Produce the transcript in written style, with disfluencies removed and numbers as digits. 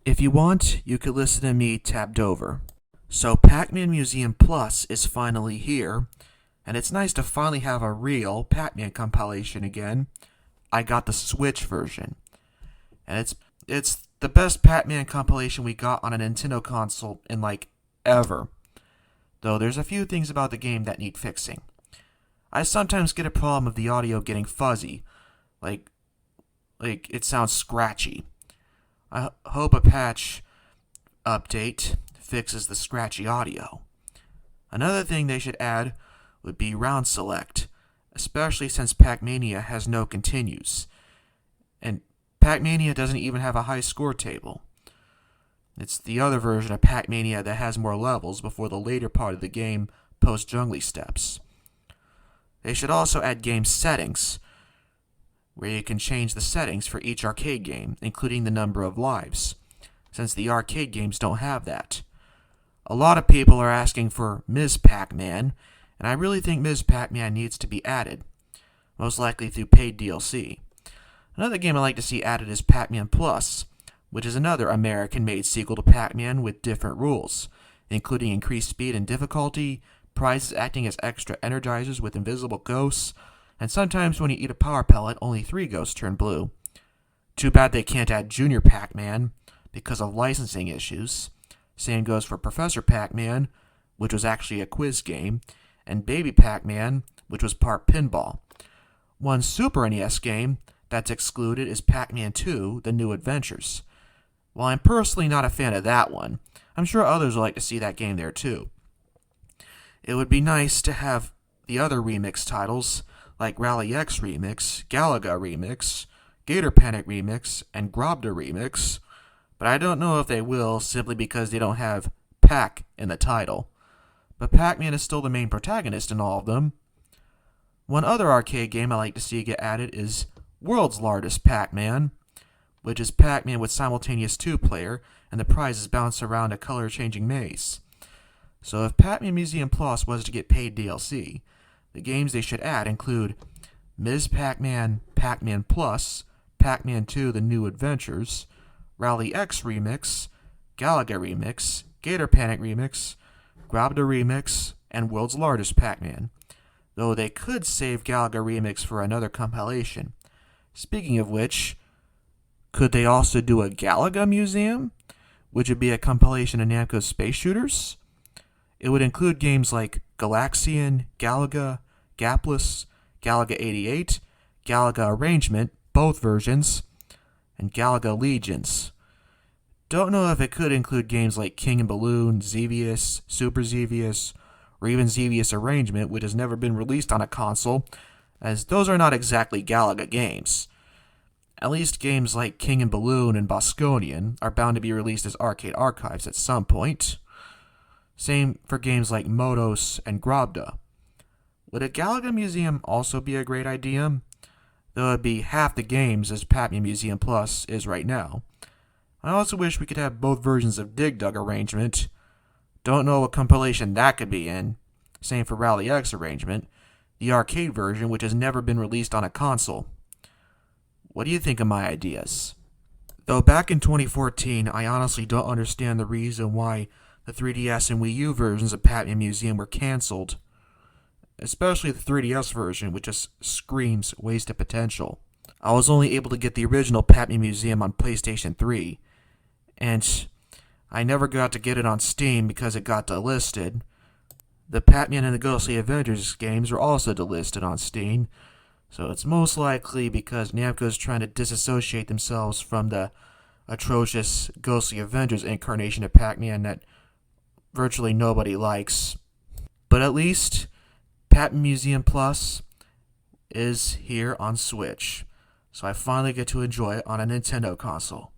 If you want, you could listen to me tabbed over. So Pac-Man Museum Plus is finally here, and it's nice to finally have a real Pac-Man compilation again. I got the Switch version, and it's the best Pac-Man compilation we got on a Nintendo console in ever. Though there's a few things about the game that need fixing. I sometimes get a problem of the audio getting fuzzy, like it sounds scratchy. I hope a patch update fixes the scratchy audio. Another thing they should add would be round select, especially since Pac-Mania has no continues. And Pac-Mania doesn't even have a high score table. It's the other version of Pac-Mania that has more levels before the later part of the game post-jungly steps. They should also add game settings, where you can change the settings for each arcade game, including the number of lives, since the arcade games don't have that. A lot of people are asking for Ms. Pac-Man, and I really think Ms. Pac-Man needs to be added, most likely through paid DLC. Another game I'd like to see added is Pac-Man Plus, which is another American-made sequel to Pac-Man with different rules, including increased speed and difficulty, prizes acting as extra energizers with invisible ghosts, and sometimes when you eat a power pellet, only 3 ghosts turn blue. Too bad they can't add Junior Pac-Man because of licensing issues. Same goes for Professor Pac-Man, which was actually a quiz game, and Baby Pac-Man, which was part pinball. One Super NES game that's excluded is Pac-Man 2, The New Adventures. While I'm personally not a fan of that one, I'm sure others would like to see that game there too. It would be nice to have the other remix titles, like Rally X Remix, Galaga Remix, Gator Panic Remix, and Grobda Remix, but I don't know if they will simply because they don't have Pac in the title. But Pac-Man is still the main protagonist in all of them. One other arcade game I like to see get added is World's Largest Pac-Man, which is Pac-Man with simultaneous 2-player, and the prizes bounce around a color-changing maze. So if Pac-Man Museum Plus was to get paid DLC, the games they should add include Ms. Pac-Man, Pac-Man Plus, Pac-Man 2 The New Adventures, Rally X Remix, Galaga Remix, Gator Panic Remix, Grobda Remix, and World's Largest Pac-Man. Though they could save Galaga Remix for another compilation. Speaking of which, could they also do a Galaga Museum, which would be a compilation of Namco's space shooters? It would include games like Galaxian, Galaga, Gapless, Galaga 88, Galaga Arrangement, both versions, and Galaga Legions. Don't know if it could include games like King and Balloon, Xevious, Super Xevious, or even Xevious Arrangement, which has never been released on a console, as those are not exactly Galaga games. At least games like King and Balloon and Bosconian are bound to be released as arcade archives at some point. Same for games like Motos and Grobda. Would a Galaga Museum also be a great idea? Though it'd be half the games as Pac-Man Museum Plus is right now. I also wish we could have both versions of Dig Dug Arrangement. Don't know what compilation that could be in. Same for Rally X Arrangement, the arcade version which has never been released on a console. What do you think of my ideas? Though back in 2014, I honestly don't understand the reason why the 3DS and Wii U versions of Pac-Man Museum were cancelled. Especially the 3DS version, which just screams wasted potential. I was only able to get the original Pac-Man Museum on PlayStation 3, and I never got to get it on Steam because it got delisted. The Pac-Man and the Ghostly Avengers games were also delisted on Steam, so it's most likely because Namco's trying to disassociate themselves from the atrocious Ghostly Avengers incarnation of Pac-Man that virtually nobody likes. But at least Pac-Man Museum Plus is here on Switch, so I finally get to enjoy it on a Nintendo console.